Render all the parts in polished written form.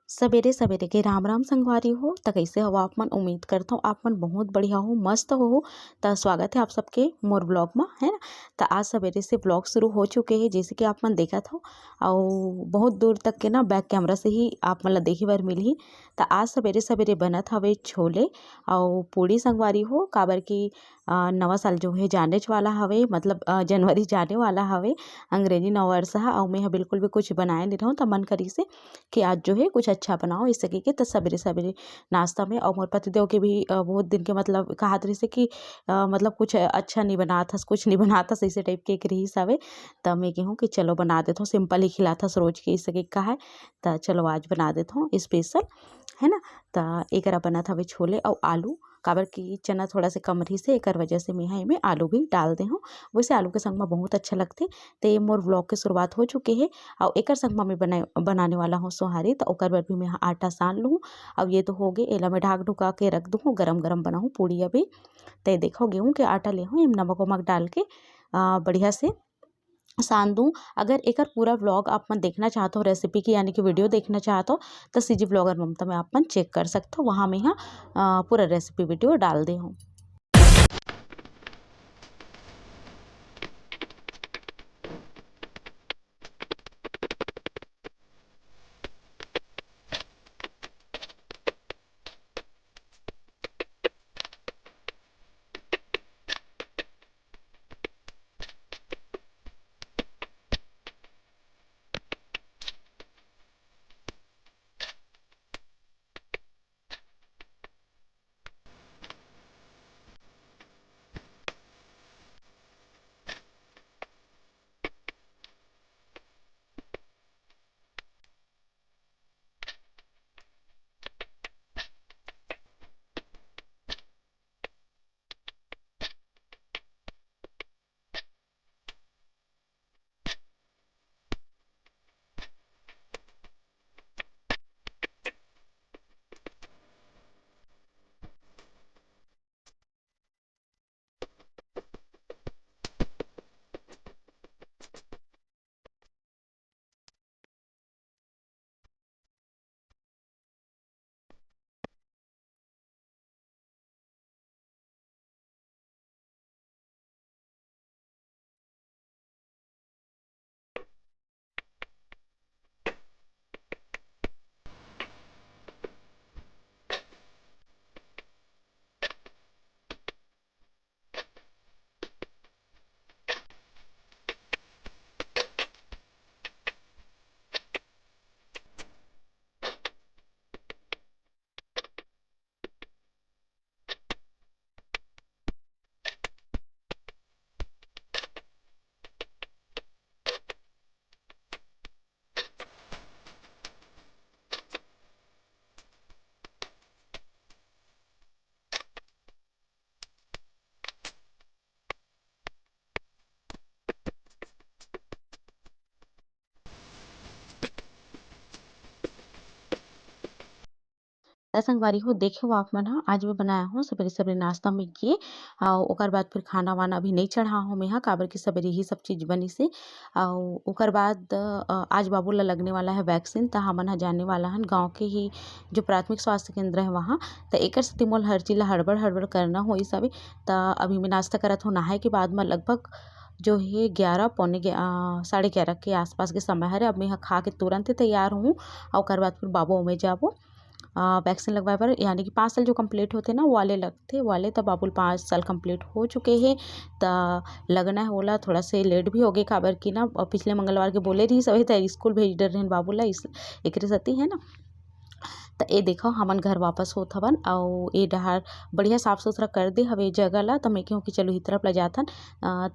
सवेरे सवेरे के राम राम संगवारी हो त कइसे हो आप मन। उम्मीद करथों आप मन बहुत बढ़िया हो, मस्त हो। त स्वागत है आप सबके मोर ब्लॉग में, है ना। त आज सवेरे से ब्लॉग शुरू हो चुके हैं, जैसे कि आप मन देखत हो। और बहुत दूर तक के ना बैक कैमरा से ही आप मन ला देखे बर मिलही। त आज सवेरे सवेरे बनत हवे छोले और पूड़ी संगवारी हो, काबर की नवा साल जो है जाने वाला हवे, मतलब जनवरी जाने वाला हवे, अंग्रेजी नव वर्ष ह। और मैं बिल्कुल भी कुछ बनाए नहीं रहूँ, त मन करी से कि आज जो है कुछ अच्छा बनाओ इस सके के। तो सवेरे सवेरे नाश्ता में, और मोर पतिदेव के भी बहुत दिन के मतलब कहत रही से कि मतलब कुछ अच्छा नहीं बनात हस, कुछ नहीं बनात हस, ऐसे टाइप के एक रही हवे। तब मैं कहूँ कि चलो बना देता हूँ, सिंपल ही खिलाता हस रोज के इस सके का है। तो चलो आज बना देता हूँ स्पेशल, है ना। तो एक बनत हवे छोले और आलू, काबर की चना थोड़ा से कम रही से, एक वजह से मैं में आलू भी डाल दे हूँ। वैसे आलू के संग में बहुत अच्छा लगते। तो ये मोर व्लॉग के शुरुआत हो चुके हैं। और एक संग में मैं बनाने वाला हूँ सोहारी। तो ओकर बर भी मैं आटा सान लूँ। अब ये तो हो गए, एला मैं ढाक ढुका के रख दूँ, गरम गरम बनाऊँ पूड़ी अभी। तो देखो गेहूँ के आटा ले हूँ, नमक वमक डाल के बढ़िया से सान दूँ। अगर एक पूरा व्लॉग आप मन देखना चाहते हो रेसिपी की, यानी कि वीडियो देखना चाहते हो, तो सीजी ब्लॉगर ममता में आप मन चेक कर सकते हो। वहाँ मैं यहाँ पूरा रेसिपी वीडियो डाल दी हूँ। संगवारी हो देखो आप मन ह, आज मैं बनाया हूँ सवेरे सवेरे नाश्ता में ये। ओकर बाद फिर खाना वाना अभी नहीं चढ़ा हूँ मैं, काबर की सवेरे ही सब चीज़ बनी से। और ओकर बाद आज बाबू ला लगने वाला है वैक्सीन। तो हमन ह जाने वाला हन गाँव के ही जो प्राथमिक स्वास्थ्य केंद्र है वहाँ। तो एक सेती मोल हर चीज़ ला हड़बड़ हड़बड़ करना हो इस हवे। तो अभी मैं नाश्ता करत हूँ, नहाए के बाद में लगभग जो है 11 पौने 11:30 के आसपास के समय है। अब मैं यहाँ खा के तुरंत ही तैयार हूँ। और ओकर बाद फिर बाबू में जाबो वैक्सीन लगवाए बर, यानी कि 5 साल जो कंप्लीट होते ना वाले लगते वाले। तब बाबुल 5 साल कंप्लीट हो चुके हैं। तो लगना है ओला थोड़ा से लेट भी हो गए, काबर की ना पिछले मंगलवार के बोले रही सभी तो स्कूल भेज डर रहे बाबू ला, इस एक सती है ना। तो ये देखो हमन घर वापस होत हवन, और ये डहार बढ़िया साफ सुथरा कर दे हवे जगह ला। तो मैं कहूँ कि चलो इस तरफ ला जाथन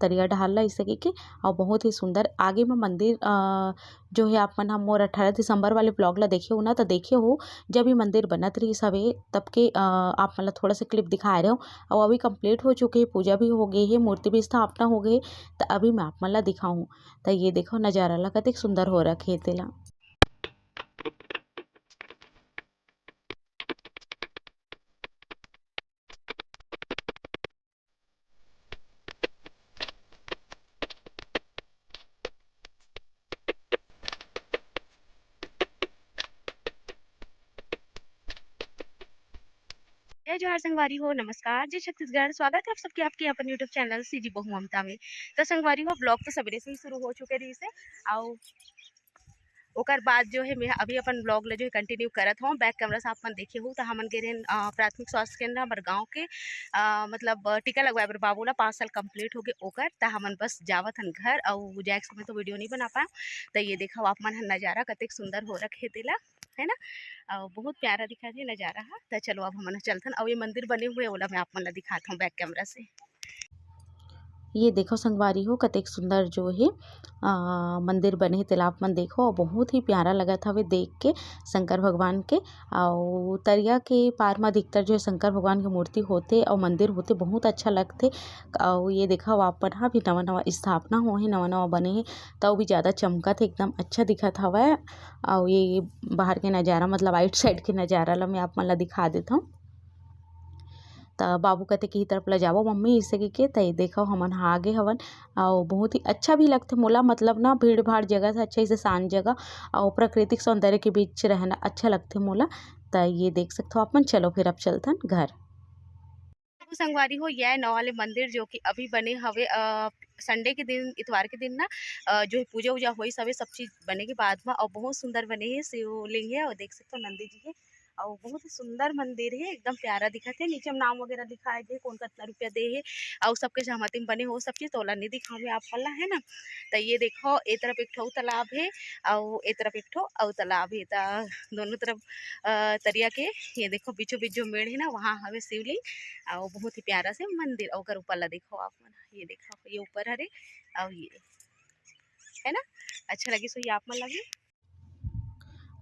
तरिया डहार ला इस सके के। और बहुत ही सुंदर आगे में मंदिर जो है आप मन हम मोर 18 दिसंबर वाले ब्लॉग ला देखे हो ना, तो देखे हो जब ये मंदिर बनत रही हवे तब के आप मन ला थोड़ा सा क्लिप दिखाए रहे हो। और अभी कंप्लीट हो चुके हैं, पूजा भी हो गई है, मूर्ति भी स्थापना हो गई। तो अभी मैं आप मन ला दिखाऊँ। तो ये देखो नज़ारा ला कतेक सुंदर हो रखे तेला। जय जोहार संगवारी हो, नमस्कार जय छत्तीसगढ़। स्वागत है आप सबके आपके अपन यूट्यूब चैनल सीजी बहू ममता में। तो संगवारी हो ब्लॉग तो सवेरे से ही शुरू हो चुके रही से और ओकर बाद जो है मैं अभी अपन ब्लॉग ले जो है कंटिन्यू करत हूँ। बैक कैमरा से अपन देखे हो तो हमन गे रहे प्राथमिक स्वास्थ्य केंद्र हमारे गाँव के मतलब टीका लगवाए बर बाबू ला 5 साल कंप्लीट हो गए ओकर। तो हमन बस जावत हन घर और जाए समय तो वीडियो नहीं बना पाए। तो ये देखा आप मन नज़ारा कतेक सुंदर हो रखे तेला है ना, और बहुत प्यारा दिखा है नज़ारा है। तो चलो अब हमन चलथन और ये मंदिर बने हुए ओला मैं आप मन ला दिखाता हूँ बैक कैमरा से। ये देखो संगवारी हो कतेक सुंदर जो है मंदिर बने हे तेला आप मन देखो और बहुत ही प्यारा लगत हवे देख के शंकर भगवान के। और तरिया के पार में अधिकतर जो है शंकर भगवान की मूर्ति होते और मंदिर होते बहुत अच्छा लगते। और ये देखा आप मन हा भी नवा नवा स्थापना होहे नवा नवा बने हे तो भी ज़्यादा चमकत हे एकदम अच्छा दिखत हवय। और ये बाहर के नज़ारा मतलब आइट साइड के नज़ारा ला मैं आप मन ला दिखा देता हूँ। त बाबू कहते कि तरफ ले जावो मम्मी इसे के तई देखो हमन हा आगे हवन और बहुत ही अच्छा भी लगते मोला मतलब ना भीड़ भाड़ जगह से अच्छा से शांत जगह और प्राकृतिक सौंदर्य के बीच रहना अच्छा लगते मोला। त ये देख सकते हो अपन। चलो फिर अब चलथन घर। संगवारी हो यह नौ वाले मंदिर जो कि अभी बने हवे संडे के दिन इतवार के दिन ना जो है पूजा वूजा हुई सवे सब चीज़ बने के बाद में और बहुत सुंदर बने है। शिवलिंग है और देख सकते हो नंदी जी है और बहुत ही सुंदर मंदिर है एकदम प्यारा दिखत है। नीचे में नाम वगैरह दिखाए गए कौन कितना रुपया दे है और सबके सहमति में बने हो सब चीज़ तोला नहीं दिखावे आप वाला है ना। तो ये देखो ए तरफ एक ठो तालाब है और ए तरफ एक ठो और तालाब है। तो दोनों तरफ तरिया के ये देखो बीचों बीच जो मेड़ है ना वहाँ हवे शिवलिंग और बहुत ही प्यारा से मंदिर और ऊपर ला देखो आप मन ये देखो ये ऊपर हरे और ये है ना अच्छा लगी सो ये आप मन लगे।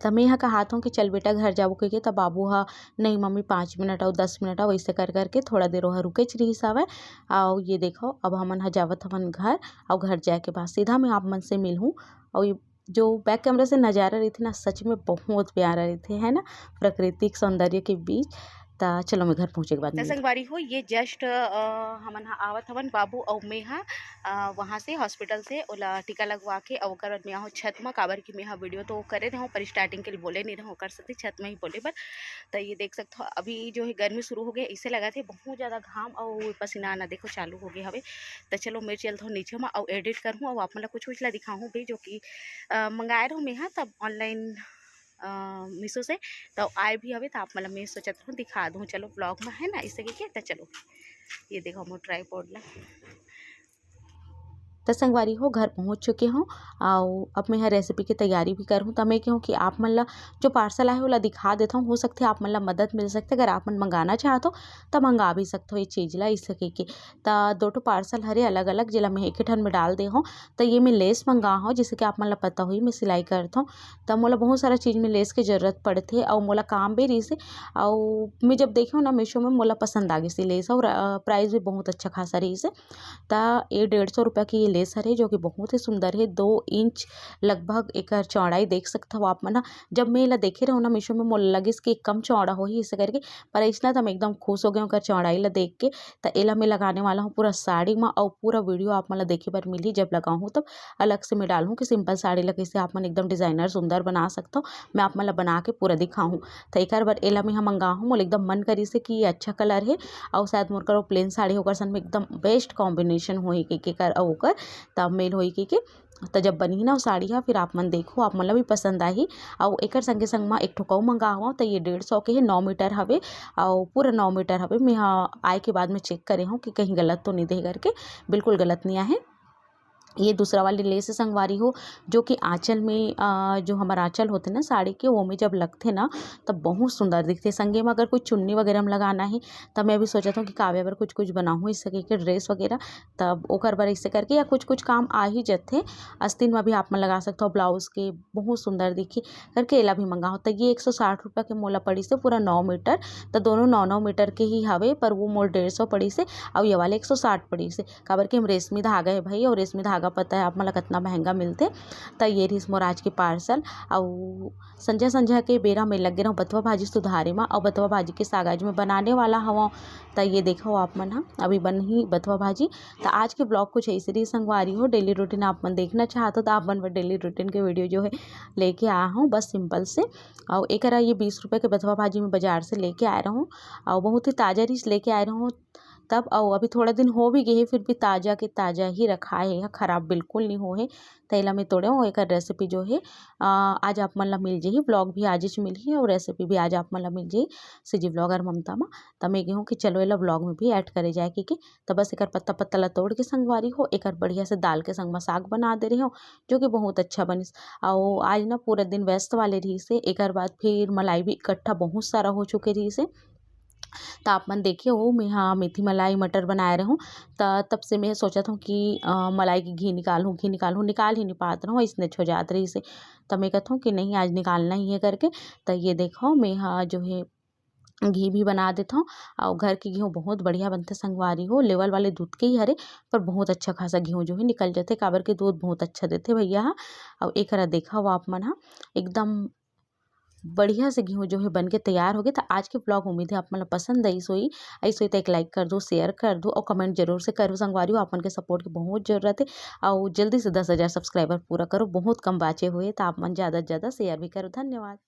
त मैं हा कहात हूँ कि चल बेटा घर जाबो कहिके त बाबू हा नहीं मम्मी 5 मिनट और 10 मिनट और वैसे कर करके थोड़ा देर वहाँ रुकेच रहीस हवय। और ये देखो अब हमन हा जावत हवन घर और घर जाए के बाद सीधा मैं आप मन से मिलूँ। और ये जो बैक कैमरा से नज़ारा रही ना सच में बहुत प्यारा रही है ना प्राकृतिक सौंदर्य के बीच। त चलो मैं घर पहुँचे के बाद मिलते। संगवारी हो ये जस्ट हमन हा आवत हवन बाबू और मैं हा वहाँ से हॉस्पिटल से ओला टीका लगवा के और ओकर बाद मैं आहूँ छत में काबर कि मैं हा वीडियो तो करे रहूँ पर स्टार्टिंग के लिए बोले नहीं रहूँ कर सकती छत में ही बोले बर। तो ये देख सकते हो अभी जो है गर्मी शुरू हो गई इसे लगा थे बहुत ज़्यादा घाम और पसीना आना देखो चालू हो गया हवे। तो चलो मैं चलता हूँ नीचे में और एडिट करूँ और आप मतलब कुछ कुछ ला दिखाऊँ भी जो कि मंगाए रहूँ मैं हाँ तब ऑनलाइन मीशो से। तो आए भी हवे तो आप मतलब मैं सोचत हूँ दिखा दूँ चलो ब्लॉग में है ना इससे के तो चलो ये देखो मोर ट्राइपॉड ला। तो संगवारी हो घर पहुँच चुके हूँ और अब मैं यहाँ रेसिपी की तैयारी भी करूँ। तो मैं कहूँ कि आप मन ला जो पार्सल आए ओला दिखा देता हूँ। हो सकते आप मन ला मदद मिल सकते अगर आप मन मंगाना चाहते हो तो मंगा भी सकते हो ये चीज़ ला इस सके के। तो 2 पार्सल हरे अलग अलग जिला मैं एक ठन में डाल दे हूँ। तो ये मैं लेस मंगा हूँ जैसे कि आप मन ला पता हुई मैं सिलाई करता हूँ। तो मोला बहुत सारा चीज़ में लेस की ज़रूरत पड़ती और मोला काम भी रही से और मैं जब देखी हूँ ना मीशो में मोला पसंद आ गई सी लेस और प्राइस भी बहुत अच्छा खासा रही से। तो ये 150 रुपये की ये लेस है जो कि बहुत ही सुंदर है 2 इंच लगभग एक चौड़ाई देख सकते हो आप मन। जब मैं ला देखे रहो ना मीशो में मोला लगिस कि कम चौड़ा हो ही इसे करके पर इसना तो मैं एकदम खुश हो गई हूँ चौड़ाई ला देख के। तो एला मैं लगाने वाला हूँ पूरा साड़ी में और पूरा वीडियो आप मन ला देखे बर मिली जब लगाऊँ तब अलग से मैं डालूँ कि सिंपल साड़ी ला कैसे आप मन एकदम डिज़ाइनर सुंदर बना सकता हो मैं आप मन ला बना के पूरा दिखाऊँ। तो एक बार एला मैं मंगाऊँ मोला एकदम मन करी से कि ये अच्छा कलर है और शायद मोर करो प्लेन साड़ी होकर सन में एकदम बेस्ट कॉम्बिनेशन होई के कर ओकर तब मेल होई के तो जब बनी ना वो साड़ी है फिर आप मन देखो आप मतलब भी पसंद आई और एक संगे संग में एक ठोकाऊ मंगावा तो ये 150 के है 9 मीटर हवे और पूरा 9 मीटर हवे। मैं आए के बाद में चेक करे हूँ कि कहीं गलत तो नहीं दे करके बिल्कुल गलत नहीं है। ये दूसरा वाली लेस संगवारी हो जो कि आंचल में जो हमारा आंचल होते ना साड़ी के वो में जब लगते ना तब बहुत सुंदर दिखते। संगे में अगर कोई चुन्नी वगैरह में लगाना है तब मैं भी सोचा था कि काव्य पर कुछ कुछ बनाऊँ इस सके के ड्रेस वगैरह तब ओकर बर इससे करके या कुछ कुछ काम आ ही जाते। आस्तीन में भी आप में लगा सकते हो ब्लाउज के बहुत सुंदर दिखी करके एला भी मंगाओ। तो ये 160 रुपये के मोला पड़ी से पूरा 9 मीटर तो दोनों 9 मीटर के ही हवे पर वो मोल 150 पड़ी से और ये वाले 160 पड़ी से काबर के हम रेशमी धागा है भाई और रेशमी धागा धागा पता है आप मन ला कतना महंगा मिलथे। त ये रहिस मोर आज के पार्सल। अउ संझा के बेरा में लगे रहूँ बथुआ भाजी सुधारे मा, अउ बथुआ भाजी के साग आज मैं बनाने वाला हवों। त ये देखो आप मन ह अभी बन ही बथुआ भाजी। त आज के ब्लॉग कुछ ऐसे ही संगवारी हो। डेली रूटीन आप मन देखना चाहते हो तो आप मन बर डेली रूटीन के वीडियो जो है लेके आया हूँ, बस सिंपल से। और एकरा ये 20 रुपये के बथुआ भाजी में बाजार से लेके आए रहूँ, और बहुत ही ताज़ा रिस लेके आए रहूँ तब। और अभी थोड़ा दिन हो भी गए है, फिर भी ताज़ा के ताज़ा ही रखा है, खराब बिल्कुल नहीं हो है। तैला में तोड़े एक रेसिपी जो है आज आप मन ला मिल जाही। ब्लॉग भी आज ही मिलही और रेसिपी भी आज आप मन ला मिल जाही सीजी ब्लॉगर ममता मा। त मैं गेहूँ कि चलो एला ब्लॉग में भी ऐड करे जाए कि तब बस एकर पत्ता पत्ता ला तोड़ के संगवारी हो, एकर बढ़िया से दाल के संग में साग बना दे रही हो, जो कि बहुत अच्छा बनिस। और आज ना पूरा दिन व्यस्त वाले रही से, एकर बाद फिर मलाई भी इकट्ठा बहुत सारा हो चुके रही से। तो आप मन देखिए हो मैं हाँ मेथी मलाई मटर बनाए रहूँ। तब से मैं सोचत हूँ कि मलाई की घी निकाल ही नहीं पात रहूँ, इसने हो जात रही से। तब मैं कहता हूँ कि नहीं आज निकालना ही है करके। तो ये देखो मैं हाँ जो है घी भी बना देता हूँ। और घर की घी बहुत बढ़िया बनते संगवारी हो, लेवल वाले दूध के ही हरे पर बहुत अच्छा खासा घी जो है निकल जाते, काबर के दूध बहुत अच्छा देते भैया। और एक देखा हो आप मन एकदम बढ़िया से गेहूँ जो है बन के तैयार हो गए। तो आज के ब्लॉग उम्मीद है आप मतलब पसंद आई सोई तो एक लाइक कर दो, शेयर कर दो और कमेंट जरूर से करो संगवारी हो। आप मन के सपोर्ट की बहुत जरूरत है और जल्दी से 10,000 सब्सक्राइबर पूरा करो, बहुत कम बाचे हुए तो आप मन ज़्यादा से ज़्यादा शेयर भी करो। धन्यवाद।